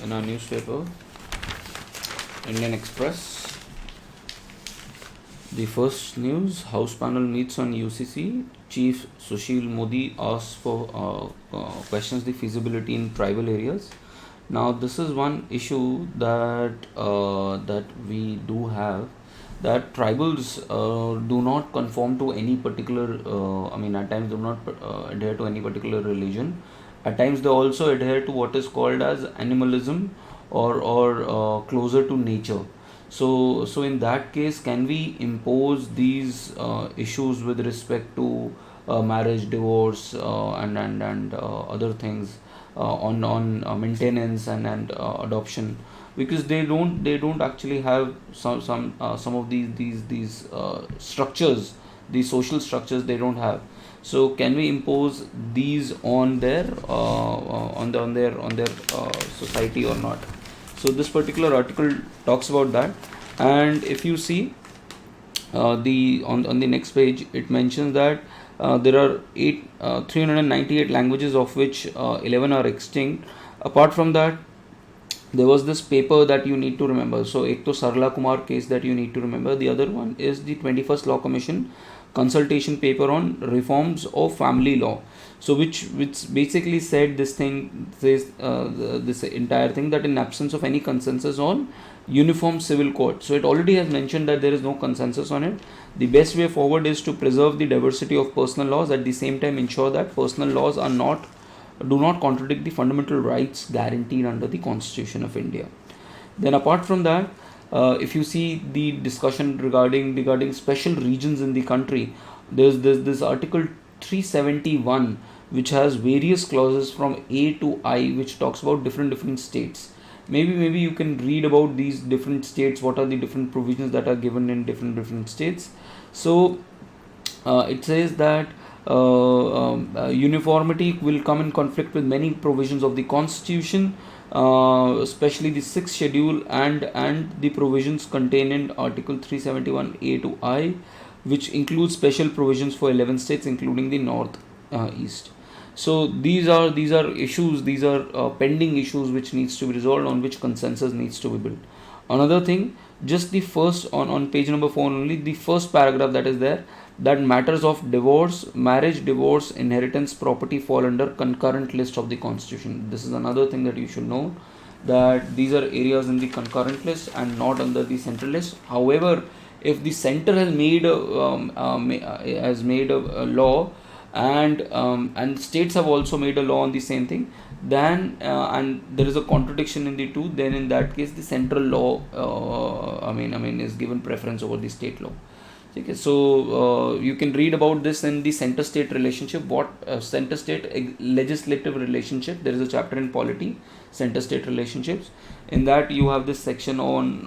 in our newspaper, Indian Express. The first news: House panel meets on UCC. Chief Sushil Modi asks for questions the feasibility in tribal areas. Now, this is one issue that we do have, that tribals do not conform to any particular. At times do not adhere to any particular religion. At times they also adhere to what is called as animalism or closer to nature. So in that case, can we impose these issues with respect to marriage, divorce, and other things on maintenance and adoption, because they don't actually have some of these structures, these social structures they don't have. So can we impose these on their society or not? So this particular article talks about that. And if you see on the next page, it mentions that there are 398 languages, of which 11 are extinct. Apart from that, there was this paper that you need to remember. So ek to Sarla Kumar case that you need to remember. The other one is the 21st Law Commission consultation paper on reforms of family law. So which basically said this thing, says this entire thing, that in absence of any consensus on uniform civil code. So it already has mentioned that there is no consensus on it. The best way forward is to preserve the diversity of personal laws, at the same time ensure that personal laws do not contradict the fundamental rights guaranteed under the Constitution of India. Then apart from that, if you see the discussion regarding special regions in the country, there's this article 371, which has various clauses from A to I, which talks about different states. Maybe you can read about these different states, what are the different provisions that are given in different states. So it says that uniformity will come in conflict with many provisions of the Constitution, especially the 6th schedule and the provisions contained in Article 371 A to I, which includes special provisions for 11 states, including the North East. So these are issues, these are pending issues which needs to be resolved, on which consensus needs to be built. Another thing, just the first on page number 4 only, the first paragraph that is there, that matters of divorce, marriage, divorce, inheritance, property fall under concurrent list of the Constitution. This is another thing that you should know, that these are areas in the concurrent list and not under the central list. However, if the center has made a law, and states have also made a law on the same thing, then and there is a contradiction in the two, then in that case the central law is given preference over the state law. Okay, so you can read about this in the center state relationship, what center state legislative relationship. There is a chapter in polity, center state relationships. In that you have this section on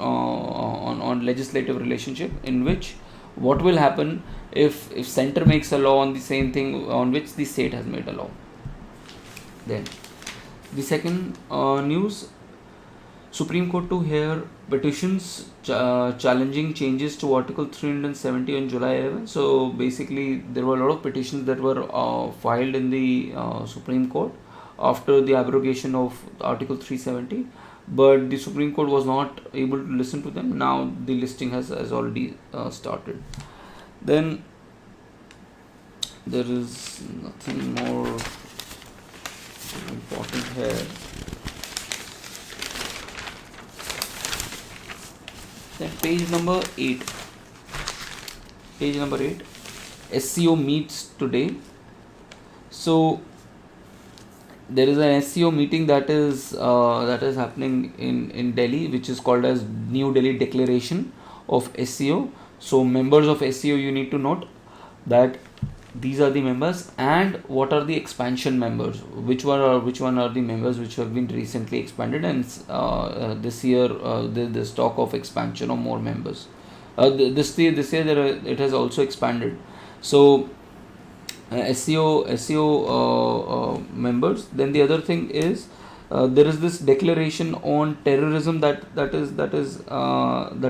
legislative relationship, in which what will happen if center makes a law on the same thing on which the state has made a law. Then the second news: Supreme Court to hear petitions challenging changes to Article 370 on July 11. So basically there were a lot of petitions that were filed in the Supreme Court after the abrogation of Article 370, but the Supreme Court was not able to listen to them. Now the listing has already started. Then there is nothing more important here. Then page number 8, SCO meets today. So there is an SCO meeting that is happening in Delhi, which is called as New Delhi Declaration of SCO. So members of SCO, you need to note that these are the members, and what are the expansion members, which one are the members which have been recently expanded, and this year there's talk of expansion of more members. This year it has also expanded. So SCO members. Then the other thing is there is this declaration on terrorism that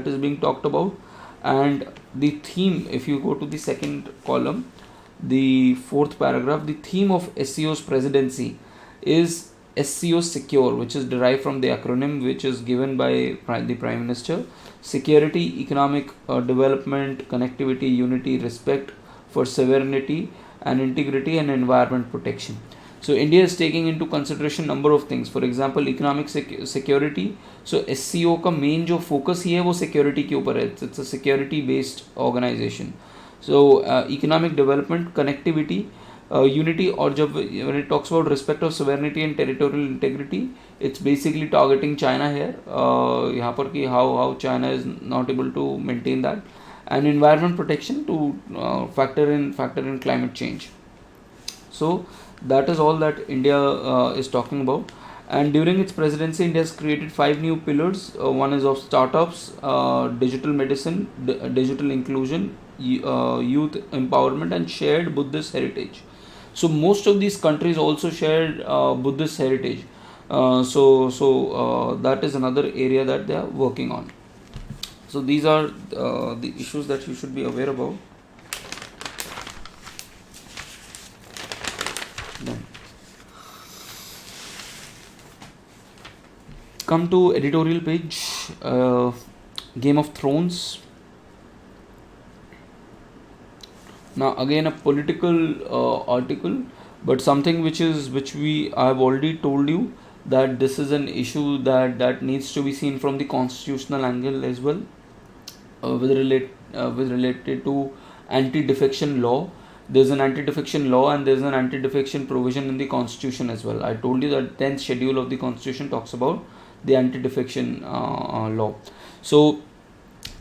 is being talked about, and the theme, if you go to the second column, the fourth paragraph, the theme of SCO's presidency is SCO secure, which is derived from the acronym which is given by the Prime Minister: security, economic development, connectivity, unity, respect for sovereignty and integrity, and environment protection. So India is taking into consideration number of things. For example, economic security. So SCO का main जो focus ही है वो security के ऊपर है. It's a security based organization. So economic development, connectivity, unity, और जब when it talks about respect of sovereignty and territorial integrity, it's basically targeting China here. यहाँ पर कि how China is not able to maintain that, and environment protection to factor in climate change. So that is all that India is talking about. And during its presidency, India has created 5 new pillars. One is of startups, digital medicine, digital inclusion, youth empowerment, and shared Buddhist heritage. So most of these countries also shared Buddhist heritage. So that is another area that they are working on. So these are the issues that you should be aware about. Then come to editorial page. Game of Thrones. Now again a political article, but something which I have already told you that this is an issue that needs to be seen from the constitutional angle as well, with related to anti-defection law. There's an anti-defection law and there's an anti-defection provision in the constitution as well. I told you that 10th schedule of the constitution talks about the anti-defection law. So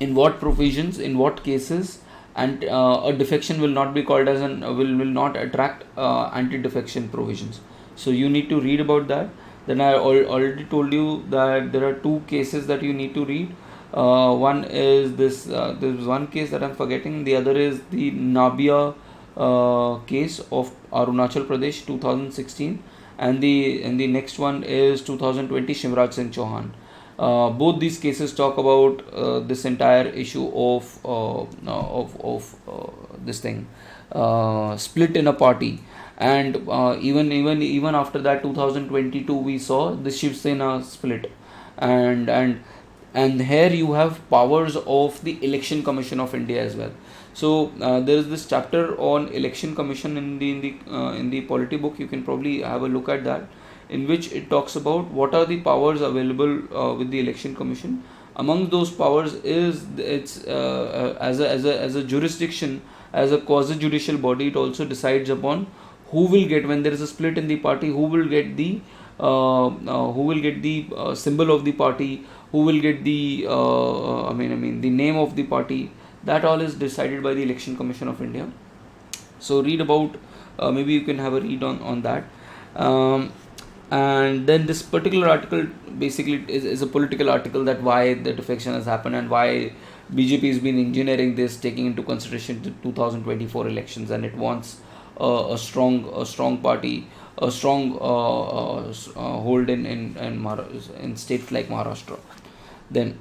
in what provisions, in what cases, and a defection will not be called as will not attract anti-defection provisions. So you need to read about that. Then I already told you that there are 2 cases that you need to read. One is this. There's one case that I'm forgetting. The other is the Nabia case of Arunachal Pradesh 2016, and the next one is 2020 Shivraj Singh Chauhan. Both these cases talk about this entire issue of this thing, split in a party, and even after that 2022 we saw the Shiv Sena split, and here you have powers of the Election Commission of India as well. So there is this chapter on Election Commission in the polity book. You can probably have a look at that, in which it talks about what are the powers available with the Election Commission. Among those powers is it's as a jurisdiction, as a quasi-judicial body, it also decides upon who will get, when there is a split in the party, who will get the symbol of the party, who will get the the name of the party. That all is decided by the Election Commission of India. So read about, maybe you can have a read on that. And then this particular article basically is a political article, that why the defection has happened and why BJP has been engineering this, taking into consideration the 2024 elections, and it wants a strong party, a strong hold in states like Maharashtra. Then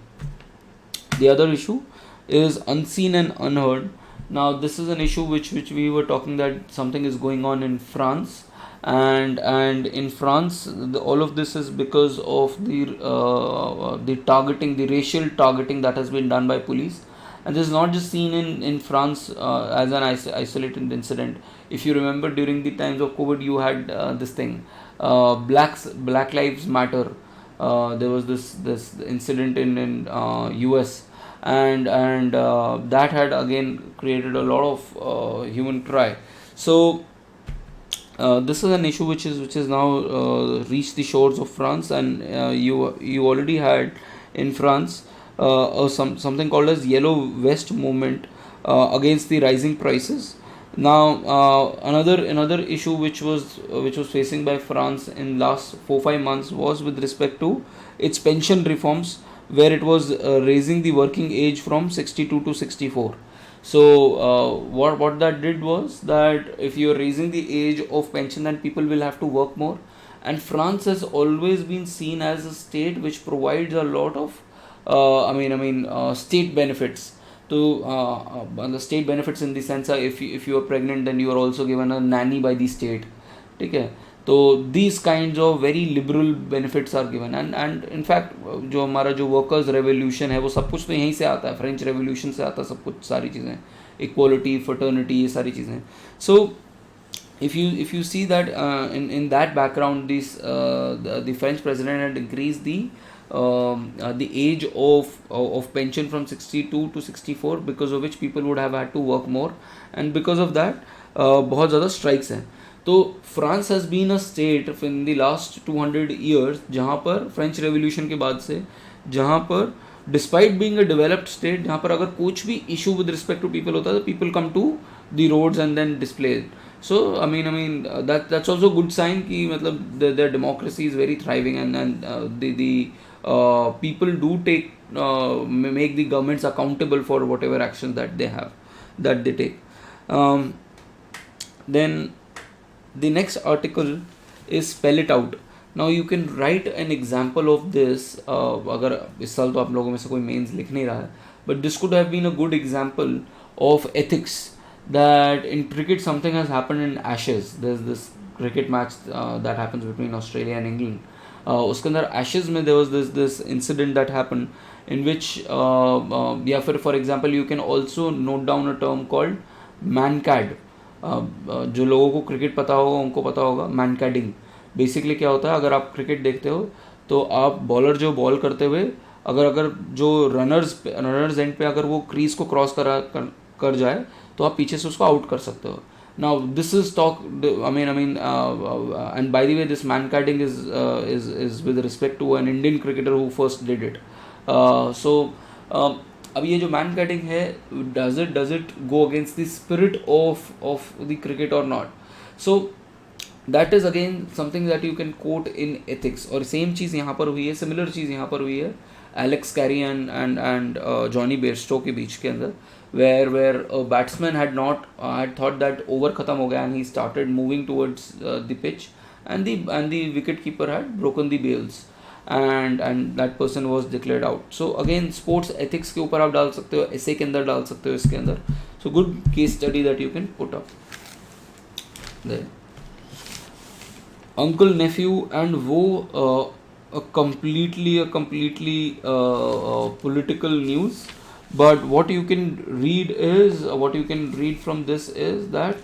the other issue is unseen and unheard. Now this is an issue which we were talking, that something is going on in France, and in France all of this is because of the targeting, the racial targeting that has been done by police. And this is not just seen in France as an isolated incident. If you remember, during the times of COVID, you had this thing, Black Lives Matter. There was this incident in US, and that had again created a lot of human cry. So this is an issue which is now reached the shores of France, and you already had in France something called as Yellow Vest movement against the rising prices. Now another issue which was facing by France in last 4-5 months was with respect to its pension reforms, where it was raising the working age from 62 to 64. So what that did was that if you are raising the age of pension, then people will have to work more. And France has always been seen as a state which provides a lot of state benefits to the state benefits in the sense if you are pregnant, then you are also given a nanny by the state. Okay. तो these kinds of very liberal benefits are given and in fact जो हमारा जो workers revolution है वो सब कुछ तो यहीं से आता है, फ्रेंच रेवोल्यूशन से आता है सब कुछ, सारी चीज़ें, इक्वालिटी, फर्टर्निटी, ये सारी चीज़ें. सो if you see that in that background, the French president had increased the age of pension from 62 to 64, because of which people would have had to work more, and because of that बहुत ज़्यादा strikes हैं. तो France has been a state in the last 200 years जहाँ पर French revolution के बाद से, जहाँ पर despite being a developed state, जहाँ पर अगर कुछ भी issue with respect to people होता है तो people come to the roads and then display. So I mean that's also a good sign कि मतलब their democracy is very thriving and the people do make the governments accountable for whatever actions that they take. Then the next article is spell it out. Now you can write an example of this. अगर इस साल तो आप लोगों में से कोई mains लिख नहीं रहा है, but this could have been a good example of ethics. That in cricket something has happened in Ashes. There's this cricket match that happens between Australia and England. उसके अंदर Ashes में there was this incident that happened in which या फिर for example you can also note down a term called mancad. जो लोगों को cricket पता होगा उनको पता होगा mancading. बेसिकली क्या होता है, अगर आप क्रिकेट देखते हो तो आप बॉलर जो बॉल करते हुए अगर जो रनर्स एंड पे अगर वो क्रीज को क्रॉस कर जाए तो आप पीछे से उसको आउट कर सकते हो. Now this is talk I mean and by the way this mancading is with respect to an Indian cricketer who first did it. So अब ये जो mancading है, does it go against the spirit of the cricket or not? So that is again something that you can quote in ethics. और same चीज़ यहाँ पर हुई है, similar चीज़ यहाँ पर हुई है Alex Carey and Jonny Bairstow के बीच के अंदर, where a batsman had thought that over खत्म हो गया and he started moving towards the pitch and the wicket keeper had broken the bails and that person was declared out. So again sports ethics के ऊपर आप डाल सकते हो, essay के अंदर डाल सकते हो इसके अंदर. So good case study that you can put up there. Uncle nephew and वो a completely political news. But what you can read from this is that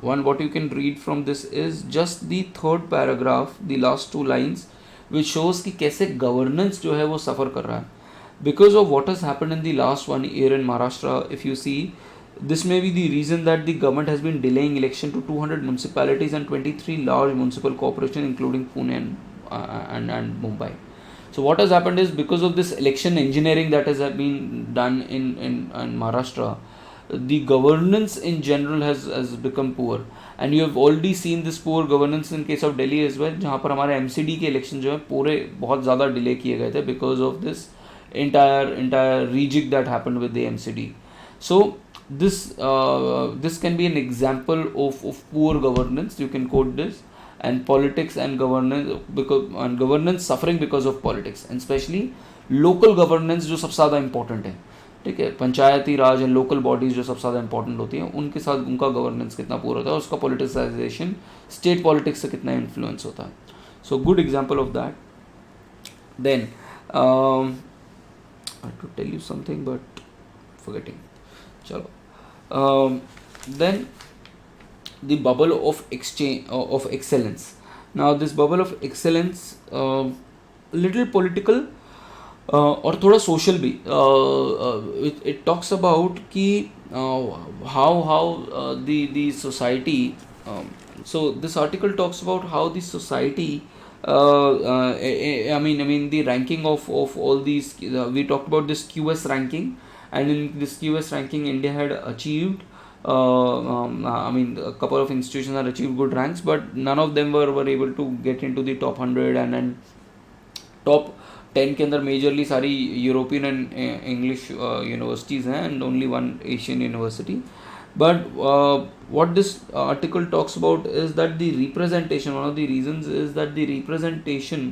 what you can read from this is just the third paragraph, the last two lines, which shows कि कैसे governance जो है वो suffer कर रहा है because of what has happened in the last 1 year in Maharashtra. If you see, this may be the reason that the government has been delaying election to 200 municipalities and 23 large municipal corporations including Pune and Mumbai. So what has happened is because of this election engineering that has been done in Maharashtra, the governance in general has become poor, and you have already seen this poor governance in case of Delhi as well, जहाँ पर हमारे MCD के election जो है पूरे बहुत ज़्यादा delay किए गए थे because of this entire rejig that happened with the MCD. So this can be an example of poor governance. You can quote this. And politics and governance suffering because of politics, and especially local governance जो सबसे ज़्यादा important है, ठीक है, पंचायती राज and local bodies जो सबसे ज़्यादा important होती हैं उनके साथ उनका गवर्नेंस कितना पूरा होता है, उसका पॉलिटिसाइजेशन स्टेट पॉलिटिक्स से कितना इन्फ्लुएंस होता है. So good example of that. Then to tell you something but forgetting. चलो then the bubble of excellence. Now this bubble of excellence little political और थोड़ा social भी. It talks about कि how the society. So this article talks about how the society I mean the ranking of all these. We talked about this QS ranking, and in this QS ranking India had achieved I mean a couple of institutions have achieved good ranks, but none of them were able to get into the top 100 and then top 10 के अंदर majorly सारी European and English universities हैं and only one Asian university. But what this article talks about is that the representation, one of the reasons is that the representation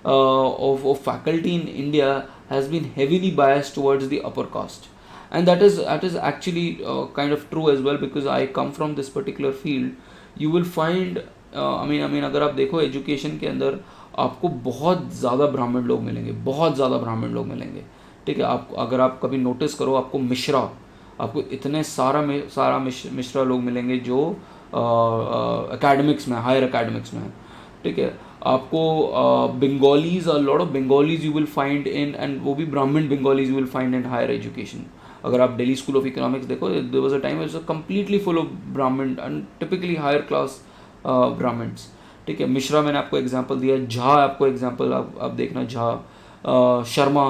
of faculty in India has been heavily biased towards the upper caste. And that is actually kind of true as well, because I come from this particular field. You will find I mean अगर आप देखो education के अंदर आपको बहुत ज़्यादा ब्राह्मण लोग मिलेंगे, बहुत ज़्यादा ब्राह्मण लोग मिलेंगे, ठीक है। आप अगर आप कभी नोटिस करो, आपको मिश्रा, आपको इतने सारा मिश्रा लोग मिलेंगे जो एकेडमिक्स में, हायर एकेडमिक्स में, ठीक है। आपको Bengalis, a lot of Bengalis you will find in, and वो भी Brahmin Bengalis you will find in higher education. अगर आप दिल्ली स्कूल ऑफ इकोनॉमिक्स देखो, there was a time it's completely full of Brahmin and typically higher class Brahmins, ठीक है। मिश्रा मैंने आपको example दिया, झा आपको एग्जांपल आप देखना, झा, शर्मा।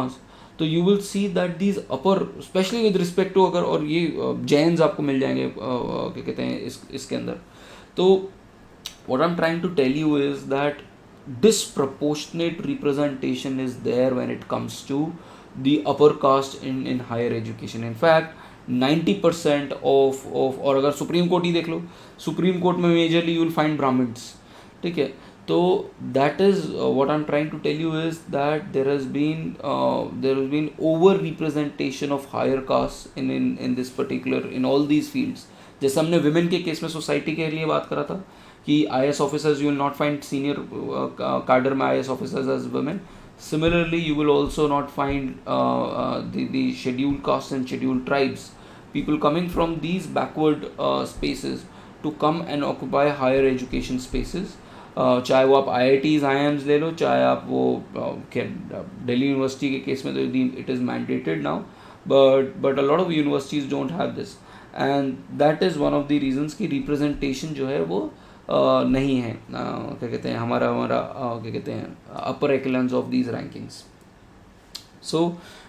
तो you will see that these upper, specially with respect to, अगर, और ये जैन्स आपको मिल जाएंगे क्या कहते हैं इसके अंदर। तो what I'm trying to tell you is that disproportionate representation is there when it comes to the upper caste in higher education. In fact 90% of और अगर सुप्रीम कोर्ट ही देख लो, सुप्रीम कोर्ट में majorly you will find Brahmins, ठीक है। तो that is what I am trying to tell you is that there has been over representation of higher caste in this particular, in all these fields. जैसे हमने women के case में society के लिए बात करा था कि IAS officers you will not find senior cadre में IAS officers as women. Similarly, you will also not find the scheduled castes and scheduled tribes, people coming from these backward spaces to come and occupy higher education spaces. चाहे वो आप IITs, IIMs ले लो, चाहे आप वो Delhi university के case में तो it is mandated now, but a lot of universities don't have this, and that is one of the reasons कि representation जो है वो नहीं है, क्या कहते हैं, हमारा क्या कहते हैं, upper echelons of these rankings. So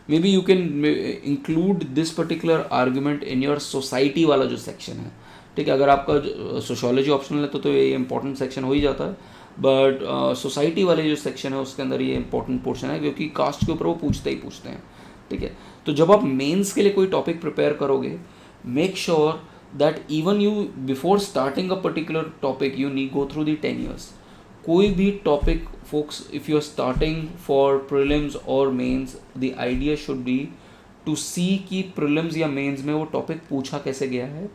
may be you can include this particular argument in your society वाला जो सेक्शन है, ठीक है। अगर आपका सोशियोलॉजी ऑप्शनल है तो ये इंपॉर्टेंट सेक्शन हो ही जाता है, बट सोसाइटी वाले जो सेक्शन है उसके अंदर ये इंपॉर्टेंट पोर्शन है, क्योंकि कास्ट के ऊपर वो पूछते ही पूछते हैं, ठीक है। तो जब आप मेंस के लिए कोई टॉपिक प्रिपेयर करोगे, make sure that even you, before starting a particular topic, you need go through the 10 years. कोई भी topic folks, if you are starting for prelims or mains, the idea should be to see कि prelims या mains में वो topic पूछा कैसे गया है,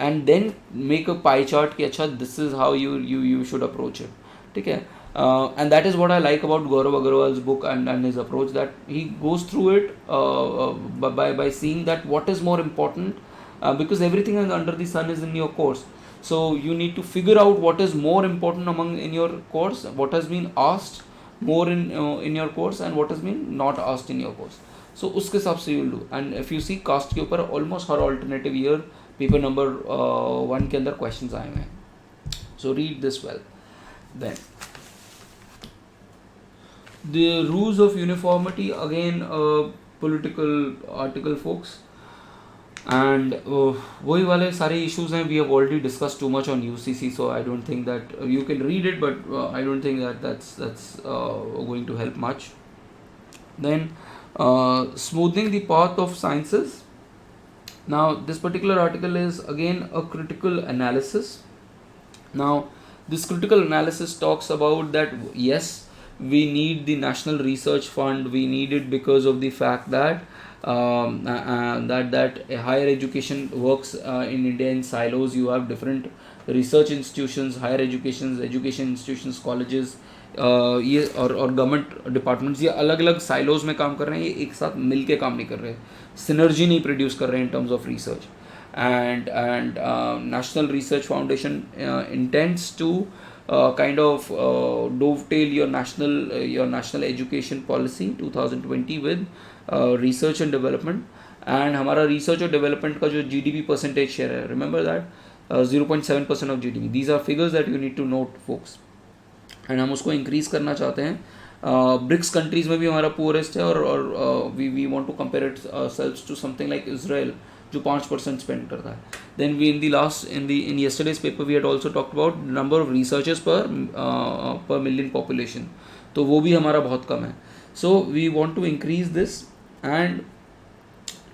and then make a pie chart कि अच्छा this is how you should approach it, ठीक है। And that is what I like about Gaurav Agarwal's book and his approach, that he goes through it by seeing that what is more important. Because everything under the sun is in your course, so you need to figure out what is more important in your course, what has been asked more in your course, and what has been not asked in your course. So uske हिसाब से you will do. And if you see caste के ऊपर almost हर alternative year paper number 1 के अंदर questions आए हुए हैं, so read this well. Then the rules of uniformity, again political article folks, and वही वाले सारे issues हैं, we have already discussed too much on UCC, so I don't think that you can read it, but I don't think that that's going to help much. Then smoothing the path of sciences. Now this particular article is again a critical analysis. Now this critical analysis talks about that yes, we need the National Research Fund, we need it because of the fact that that higher education works in India in silos. You have different research institutions, higher education institutions, colleges, ये और government departments, ये अलग अलग silos में काम कर रहे हैं, ये एक साथ मिल के काम नहीं कर रहे, सिनर्जी नहीं प्रोड्यूस कर रहे हैं in terms of research. and National Research Foundation intends to kind of dovetail your national education policy 2020 with research and development, and हमारा research और development का जो GDP percentage share है, remember that 0.7% of GDP. These are figures that you need to note folks, and हम उसको increase करना चाहते हैं। ब्रिक्स कंट्रीज में भी हमारा पुअरेस्ट है, और we want to compare it selves to something like Israel जो 5% स्पेंड करता है। Then we in yesterday's paper we had also talked about number of researchers per million population, तो वो भी हमारा बहुत कम है। So we want to increase this, and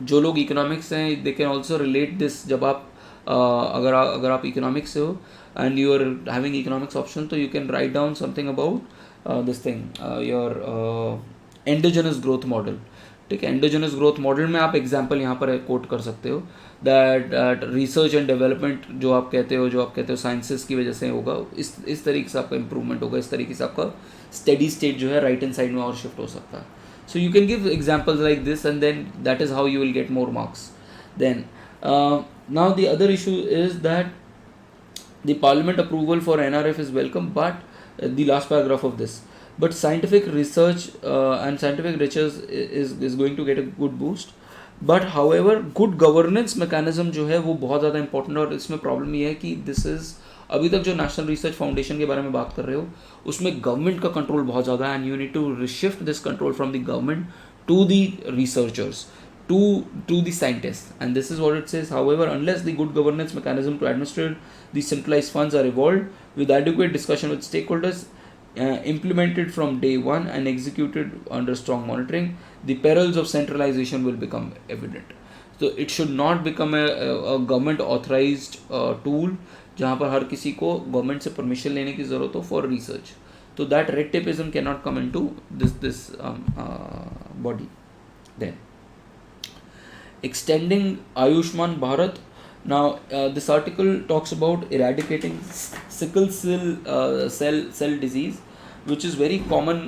जो लोग इकोनॉमिक्स हैं they can also relate this. जब आप अगर आप इकोनॉमिक्स से हो and you are having economics option, तो you can write down something about this thing, your endogenous growth model, ठीक है. एंडोजेनस ग्रोथ मॉडल में आप एग्जांपल यहाँ पर कोट कर सकते हो दैट रिसर्च एंड डेवलपमेंट जो आप कहते हो साइंसेस की वजह से होगा, इस तरीके से आपका इंप्रूवमेंट होगा, इस तरीके से आपका स्टेडी स्टेट जो है राइट हैंड साइड में और शिफ्ट हो सकता है. So you can give examples like this and then that is how you will get more marks. Then now the other issue is that the parliament approval for NRF is welcome, but the last paragraph of this, but scientific research and scientific research is going to get a good boost, but however good governance mechanism जो है वो बहुत ज़्यादा important है. और इसमें problem ये है कि दिस इज़ अभी तक जो नेशनल रिसर्च फाउंडेशन के बारे में बात कर रहे हो उसमें गवर्नमेंट का कंट्रोल बहुत ज़्यादा है, and you need to shift this control from the government to the researchers, to the scientists. And this is what it says: however, unless the good governance mechanism to administer the centralized funds are evolved with adequate discussion with stakeholders, implemented from day one and executed under strong monitoring, the perils of centralization will become evident. So it should not become a government authorized tool जहाँ पर हर किसी को government से permission लेने की ज़रूरत हो for research. तो that red tapism can not come into this body. Then extending Ayushman Bharat. Now this article talks about eradicating sickle cell disease, which is very common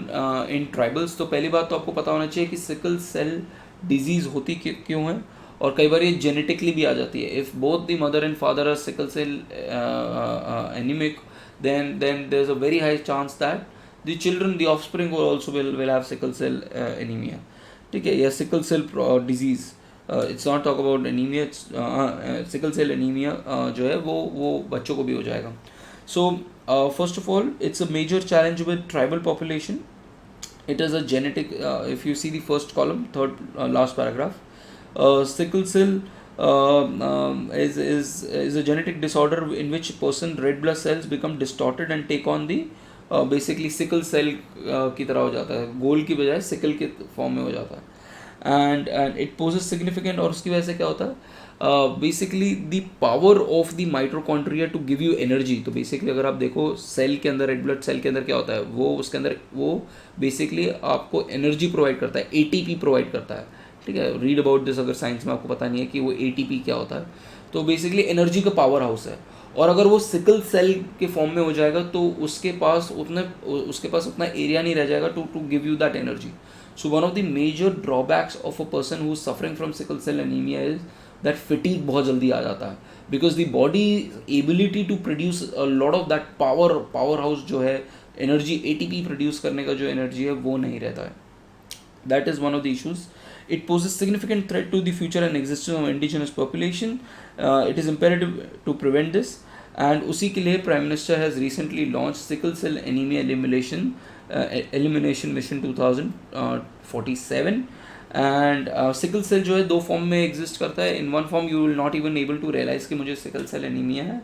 in tribals. तो पहली बात तो आपको पता होना चाहिए कि sickle cell disease होती क्यों है, और कई बार ये जेनेटिकली भी आ जाती है. If both the mother and father are sickle cell anemic, then there is a very high chance that the children, the offspring will have sickle cell anemia. ठीक है, या sickle cell disease. It's not talk about anaemia, sickle cell anaemia जो है वो बच्चों को भी हो जाएगा. So first of all it's a major challenge with tribal population. It is a genetic, if you see the first column third last paragraph, sickle cell is a genetic disorder in which person red blood cells become distorted and take on the basically sickle cell की तरह हो जाता है, गोल की बजाय sickle के form में हो जाता है. and it poses significant, और उसकी वजह से क्या होता है, basically the power of the mitochondria to give you energy. तो बेसिकली अगर आप देखो सेल के अंदर, रेड ब्लड सेल के अंदर क्या होता है, वो उसके अंदर वो बेसिकली आपको एनर्जी प्रोवाइड करता है, ATP प्रोवाइड करता है. ठीक है, रीड अबाउट दिस अगर साइंस में आपको पता नहीं है कि वो ATP क्या होता है. तो बेसिकली एनर्जी का पावर हाउस है, और अगर वो सिकल सेल के फॉर्म में हो जाएगा तो उसके पास उतना एरिया नहीं रह जाएगा to give you that energy. So one of the major drawbacks of a person who is suffering from sickle cell anemia is that fatigue बहुत जल्दी आ जाता है, because the body ability to produce a lot of that powerhouse जो है energy, ATP produce करने का जो energy है वो नहीं रहता है. That is one of the issues. It poses significant threat to the future and existence of indigenous population. It is imperative to prevent this. And उसी के लिए Prime Minister has recently launched Sickle Cell Anemia Elimination Mission 2047. And sickle cell जो है दो form में exist करता है. In one form you will not even able to realise कि मुझे सिकल सेल एनीमिया है.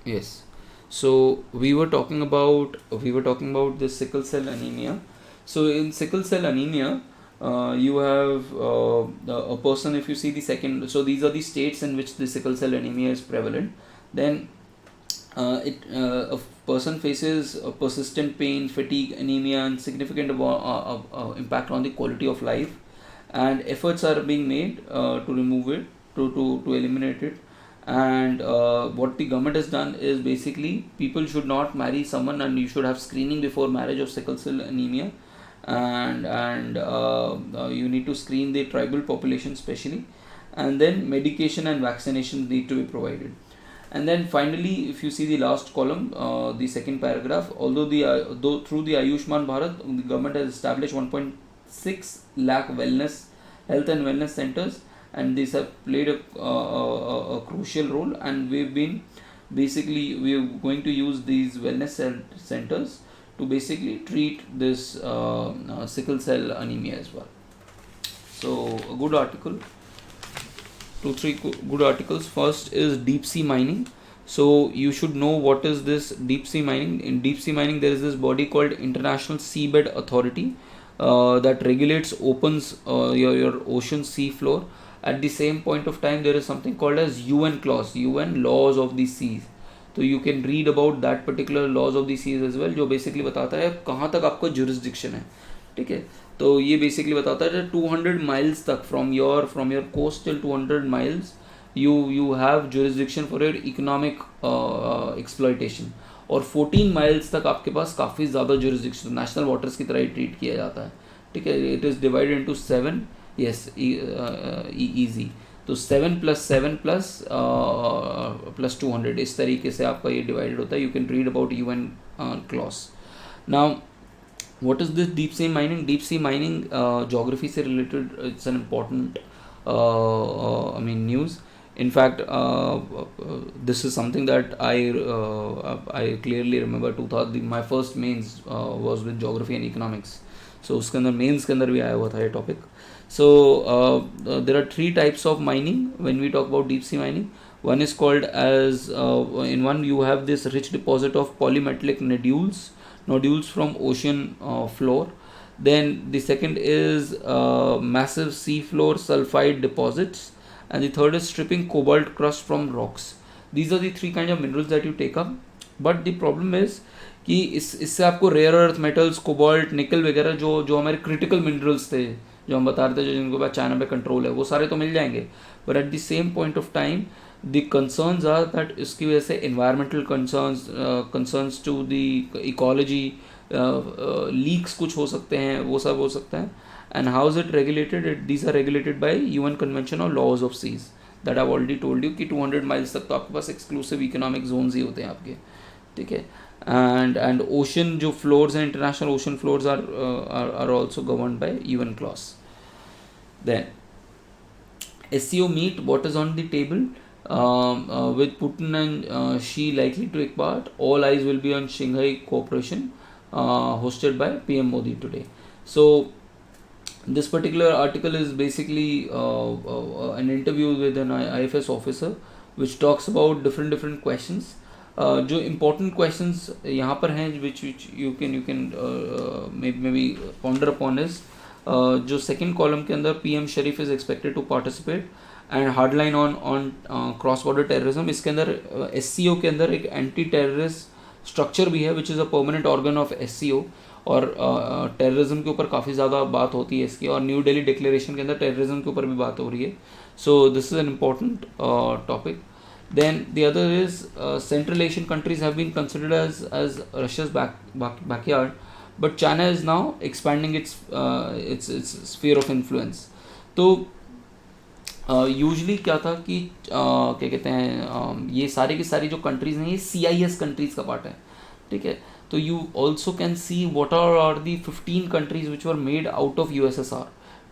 Yes, so we were talking about this sickle cell anaemia. So in sickle cell anaemia you have a person, if you see the second, so these are the states in which the sickle cell anemia is prevalent. Then a person faces persistent pain, fatigue, anemia, and significant impact on the quality of life, and efforts are being made to remove it, to eliminate it. And what the government has done is basically people should not marry someone, and you should have screening before marriage of sickle cell anemia. And you need to screen the tribal population specially, and then medication and vaccinations need to be provided. And then finally, if you see the last column, the second paragraph, although through the Ayushman Bharat, the government has established 1.6 lakh health and wellness centers, and these have played a crucial role, and we are going to use these wellness centers to basically treat this sickle cell anemia as well. So a good article, 2-3 good articles. First is deep sea mining. So you should know what is this deep sea mining. In deep sea mining there is this body called International Seabed Authority that regulates, opens your ocean sea floor. At the same point of time there is something called as UN laws of the seas. तो you can read about that particular laws of the seas as well, जो basically बताता है कहाँ तक आपका jurisdiction है. ठीक है। तो ये बेसिकली बताता है 200 माइल्स तक from your coast till 200 miles you have jurisdiction for your economic exploitation, और 14 माइल्स तक आपके पास काफ़ी ज़्यादा jurisdiction नेशनल वाटर्स की तरह ही ट्रीट किया जाता है, ठीक है। It is divided into 7, yes easy, तो 7 + 7 + 200 इस तरीके से आपका ये डिवाइडेड होता है। You can read about UN clause. Now what is this deep sea mining? Deep sea mining geography से related, it's an important I mean news. In fact, this is something that I clearly remember 2000 my first mains was with geography and economics. So उसके अंदर mains के अंदर भी आया हुआ था ये topic. So there are 3 types of mining when we talk about deep sea mining. One is called as in one you have this rich deposit of polymetallic nodules from ocean floor. Then the second is massive sea floor sulfide deposits, and the third is stripping cobalt crust from rocks. These are the 3 kinds of minerals that you take up, but the problem is कि इससे आपको rare earth metals, cobalt, निकल वगैरह जो हमारे critical minerals थे, जो हम बता रहे थे, जो जिनके पास चाइना पे कंट्रोल है, वो सारे तो मिल जाएंगे, but at the same point of time the concerns are that इसकी वजह से environmental concerns to the ecology, leaks कुछ हो सकते हैं, वो सब हो सकता है। And how is it regulated? These are regulated by UN convention on laws of seas that I already told you कि 200 माइल्स तक तो आपके पास एक्सक्लूसिव इकोनॉमिक जोन्स ही होते हैं आपके, ठीक है। and ocean जो floors हैं, international ocean floors are also governed by UN clause. Then SCO meet, what is on the table? With Putin and Xi likely to take part, all eyes will be on Shanghai Cooperation hosted by PM Modi today. So this particular article is basically an interview with an IFS officer which talks about different questions. जो important questions यहाँ पर हैं which you can maybe ponder upon is जो second column के अंदर PM Sharif is expected to participate and hardline on cross border terrorism. इसके अंदर SCO के अंदर एक anti terrorist structure भी है which is a permanent organ of SCO, और terrorism के ऊपर काफ़ी ज़्यादा बात होती है इसकी, और न्यू दिल्ली डिक्लेरेशन के अंदर terrorism के ऊपर भी बात हो रही है. So this is an important topic. Then the other is Central Asian countries have been considered as Russia's backyard, but China is now expanding its sphere of influence. तो यूजली क्या था कि क्या कहते हैं, ये सारी की सारी जो कंट्रीज़ हैं ये CIS कंट्रीज़ का पार्ट है, ठीक है। तो you also can see what are the 15 countries which were made out of USSR,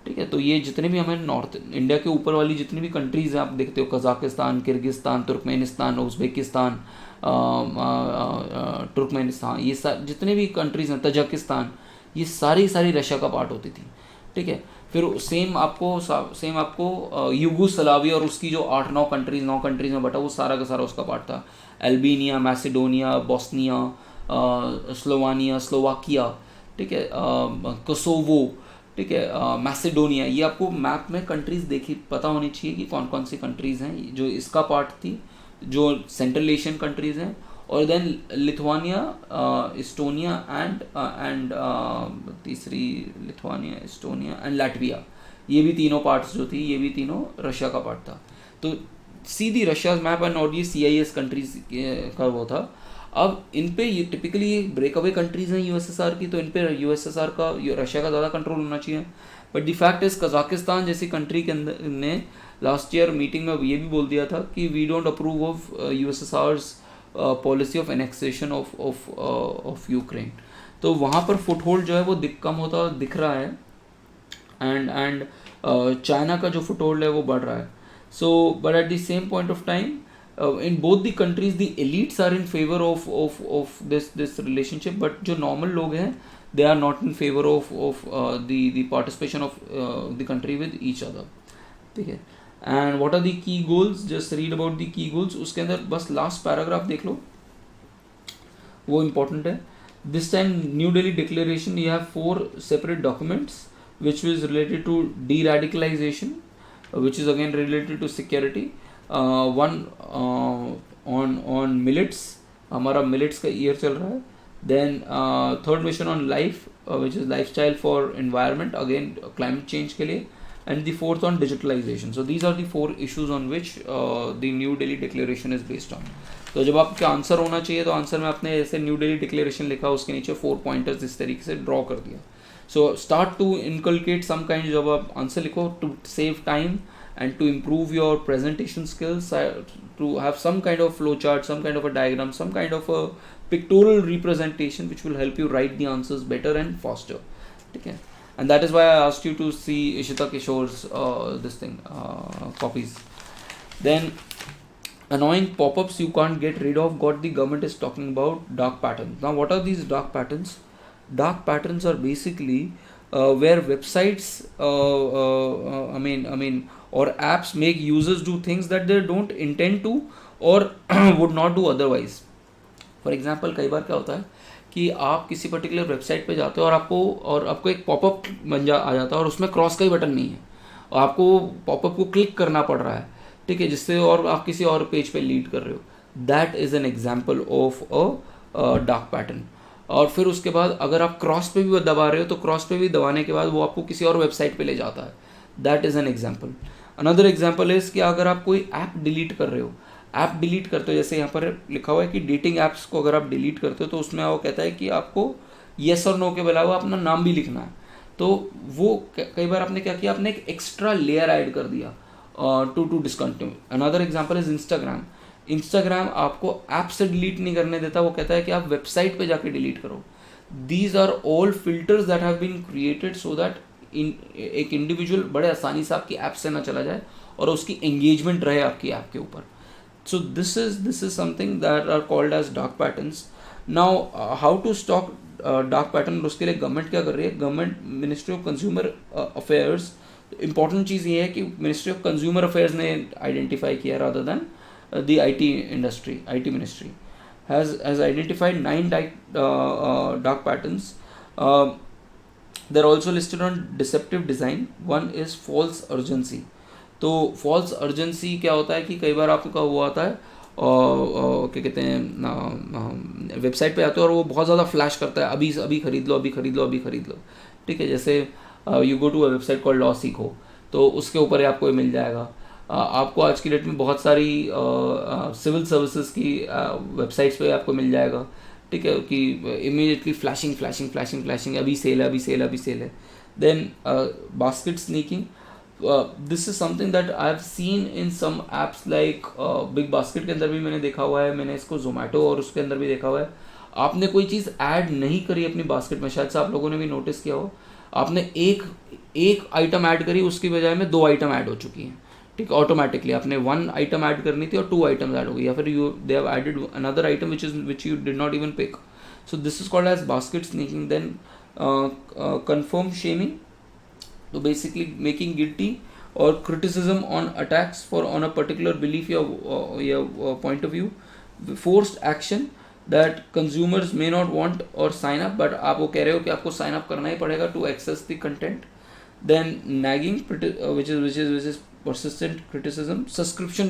ठीक है। तो ये जितने भी हमें नॉर्थ इंडिया के ऊपर वाली जितनी भी कंट्रीज़ हैं, आप देखते हो Kazakhstan, Kyrgyzstan, Turkmenistan, Uzbekistan, Turkmenistan, ये जितने भी कंट्रीज़ हैं, तजाकिस्तान, ये सारी रशिया का पार्ट होती थी, ठीक है। फिर सेम आपको यूगोस्लाविया और उसकी जो 9 कंट्रीज़ में बटा, वो सारा का सारा उसका पार्ट था। Albania, Macedonia, Bosnia, Slovenia, Slovakia, ठीक है, कोसोवो, ठीक है, मैसेडोनिया, ये आपको मैप में कंट्रीज़ देखी पता होनी चाहिए कि कौन कौन सी कंट्रीज़ हैं जो इसका पार्ट थी, जो सेंट्रल एशियन कंट्रीज़ हैं। और देन लिथुआनिया, इस्टोनिया एंड तीसरी लिथुआनिया, इस्टोनिया एंड लैटविया, ये भी तीनों पार्ट्स जो थी, ये भी तीनों रशिया का पार्ट था। तो सीधी रशियाज मैप एंड और ये CIS कंट्रीज का वो था। अब इन पे ये टिपिकली ब्रेक अवे कंट्रीज़ हैं USSR की, तो इन पे USSR का, रशिया का ज़्यादा कंट्रोल होना चाहिए। But the fact is Kazakhstan जैसी कंट्री के अंदर ने लास्ट ईयर मीटिंग में ये भी बोल दिया था कि we don't approve of USSR's policy of annexation of Ukraine. तो वहाँ पर फुट होल्ड जो है वो कम होता दिख रहा है, एंड चाइना का जो फुट होल्ड है वो बढ़ रहा है। So but at the same point of time in both the countries the elites are in favor of this relationship, but जो normal लोग हैं they are not in favor of the participation of the country with each other, ठीक है। and what are the key goals? just read about the key goals. उसके अंदर बस last paragraph देख लो, वो important है। this time New Delhi declaration you have 4 separate documents which was related to de-radicalization, which is again related to security. One on millets, हमारा millets का year चल रहा है। Then third mission on life which is lifestyle for environment, again climate change के लिए, and the fourth on digitalization. So these are the 4 issues on which the New Delhi Declaration is based on. तो जब आपका answer होना चाहिए तो answer में आपने ऐसे न्यू दिल्ली डिक्लेरेशन लिखा, उसके नीचे 4 पॉइंटर्स इस तरीके से ड्रॉ कर दिया. So start to inculcate some kind, जब आप आंसर लिखो, to save time and to improve your presentation skills, to have some kind of flow chart, some kind of a diagram, some kind of a pictorial representation which will help you write the answers better and faster. Okay, and that is why I asked you to see Ishita Kishore's copies. Then annoying pop-ups you can't get rid of, what the government is talking about, dark patterns. Now what are these dark patterns? Dark patterns are basically where websites or apps make users do things that they don't intend to or would not do otherwise. For example, कई बार क्या होता है कि आप किसी particular website पे जाते हो और आपको एक पॉपअप आ जाता है और उसमें क्रॉस का ही बटन नहीं है और आपको पॉपअप को क्लिक करना पड़ रहा है, ठीक है, जिससे और आप किसी और पेज पे लीड कर रहे हो. That is an example of a dark pattern. और फिर उसके बाद अगर आप क्रॉस पे भी दबा रहे हो तो क्रॉस पे भी दबाने के बाद वो आपको किसी और वेबसाइट पे ले जाता है. That is an example. Another example is कि अगर आप कोई ऐप डिलीट कर रहे हो, ऐप डिलीट करते हो, जैसे यहाँ पर लिखा हुआ है कि डेटिंग ऐप्स को अगर आप डिलीट करते हो तो उसमें वो कहता है कि आपको येस और नो के अलावा अपना नाम भी लिखना है. तो वो कई बार आपने क्या किया, आपने एक एक्स्ट्रा लेयर ऐड कर दिया to discontinue. Another example is Instagram. Instagram आपको ऐप से डिलीट नहीं करने देता, वो कहता है कि आप वेबसाइट पे जाके डिलीट करो. These are all filters that have been created so that एक इंडिविजुअल बड़े आसानी से आपकी ऐप से ना चला जाए और उसकी एंगेजमेंट रहे आपकी ऐप के ऊपर. So this is something that are called as dark patterns. Now how to stop dark pattern, उसके लिए गवर्नमेंट क्या कर रही है, government ministry of consumer affairs, important चीज़ ये है कि मिनिस्ट्री ऑफ कंज्यूमर अफेयर्स ने आइडेंटिफाई किया rather than the IT industry, IT ministry has identified 9 dark patterns. They're also listed on deceptive design. One is false urgency. तो false urgency क्या होता है कि कई बार आपका हुआ होता है क्या कहते हैं, वेबसाइट पे आते हो और वो बहुत ज़्यादा फ्लैश करता है, अभी खरीद लो, अभी खरीद लो, अभी खरीद लो, ठीक है. जैसे you go to a website called Law Sikho, तो उसके ऊपर आपको मिल जाएगा. आपको आज की डेट में बहुत सारी सिविल सर्विसेज की वेबसाइट्स पे आपको मिल जाएगा, ठीक है, कि इमीडिएटली फ्लैशिंग, अभी सेल है. देन basket sneaking, this is something that I have seen in some apps like Big Basket के अंदर भी मैंने देखा हुआ है, मैंने इसको जोमेटो और उसके अंदर भी देखा हुआ है. आपने कोई चीज़ ऐड नहीं करी अपनी बास्केट में, शायद से आप लोगों ने भी नोटिस किया हो, आपने एक आइटम ऐड करी, उसकी बजाय में 2 आइटम ऐड हो चुकी हैं, ठीक, ऑटोमेटिकली. आपने 1 आइटम ऐड करनी थी और 2 आइटम्स ऐड हो गई, या फिर they have added another item which you did not even pick. So this is called as basket sneaking. Then confirm shaming, तो बेसिकली मेकिंग गिल्टी और criticism on attacks for on a particular belief या point of view. Forced action, that consumers may not want और sign up, but आप वो कह रहे हो कि आपको साइन अप करना ही पड़ेगा to access the content. Then nagging, which is persistent criticism. Subscription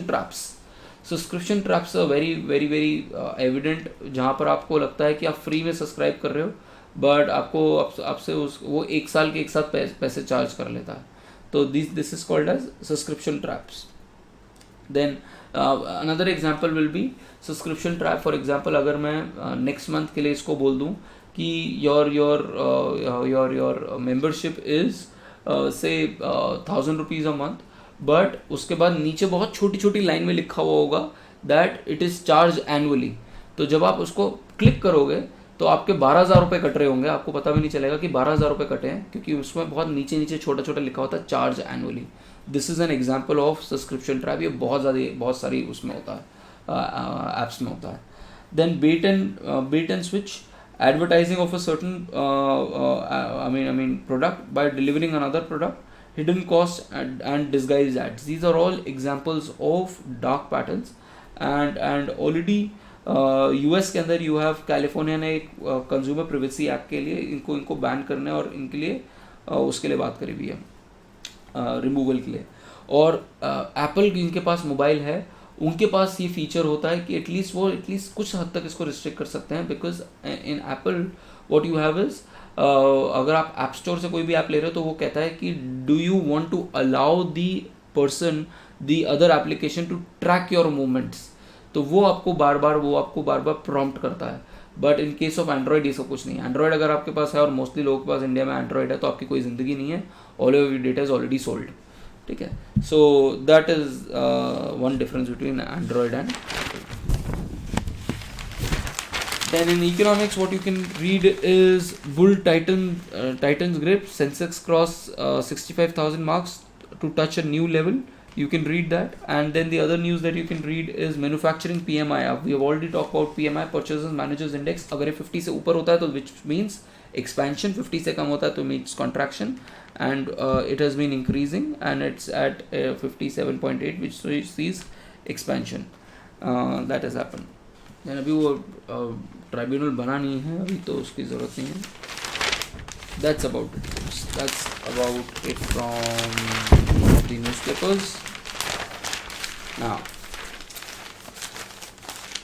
traps are very evident, जहाँ पर आपको लगता है कि आप फ्री में सब्सक्राइब कर रहे हो बट आपसे वो 1 साल के एक साथ पैसे चार्ज कर लेता है. तो this is called as subscription traps. Then another example will be subscription trap. For example, अगर मैं next month के लिए इसको बोल दूँ कि your membership is say 1,000 rupees a month, but उसके बाद नीचे बहुत छोटी छोटी लाइन में लिखा हुआ होगा that it is charge annually. तो जब आप उसको क्लिक करोगे तो आपके 12,000 रुपये कट रहे होंगे, आपको पता भी नहीं चलेगा कि 12,000 रुपये कटे हैं, क्योंकि उसमें बहुत नीचे छोटा छोटा लिखा होता है charge annually. This is an example of subscription trap. ये बहुत सारी उसमें होता है, ऐप्स में होता है. Then bait and switch, advertising of a certain product by delivering another product, hidden cost and disguised ads. These are all examples of dark patterns. And already US के अंदर you have California ने एक consumer privacy act के लिए इनको ban करने और इनके लिए उसके लिए बात करी हुई है रिमूवल के लिए. और Apple जिनके पास मोबाइल है उनके पास ये फीचर होता है कि एटलीस्ट कुछ हद तक इसको रिस्ट्रिक्ट कर सकते हैं, because in Apple what you have is अगर आप ऐप स्टोर से कोई भी ऐप ले रहे हो तो वो कहता है कि do you want to allow the person the other application to track your movements, तो वो आपको बार बार प्रॉम्प्ट करता है. But in case of Android ये सब कुछ नहीं है. एंड्रॉइड अगर आपके पास है, और मोस्टली लोगों के पास इंडिया में एंड्रॉइड है, तो आपकी कोई ज़िंदगी नहीं है. All your data is already sold. ठीक है. So that is one difference between Android and. Then in economics, what you can read is bull Titan's grip. Sensex cross 65,000 marks to touch a new level. You can read that. And then the other news that you can read is manufacturing PMI. We have already talked about PMI, Purchasers Managers Index. अगर ये 50 से ऊपर होता है तो which means expansion, 50 से कम होता है तो means contraction, and it has been increasing and it's at 57.8, which sees expansion. That has happened. यानी अभी वो ट्राइब्यूनल बना नहीं है अभी, तो उसकी ज़रूरत नहीं है. That's about it. That's about it from the newspapers. Now,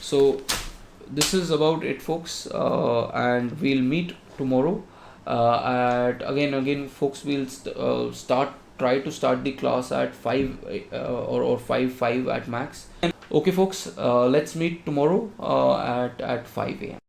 so this is about it, folks, and we'll meet tomorrow at again folks, we'll try to start the class at 5 or 5 at max. Okay folks, let's meet tomorrow at 5 a.m.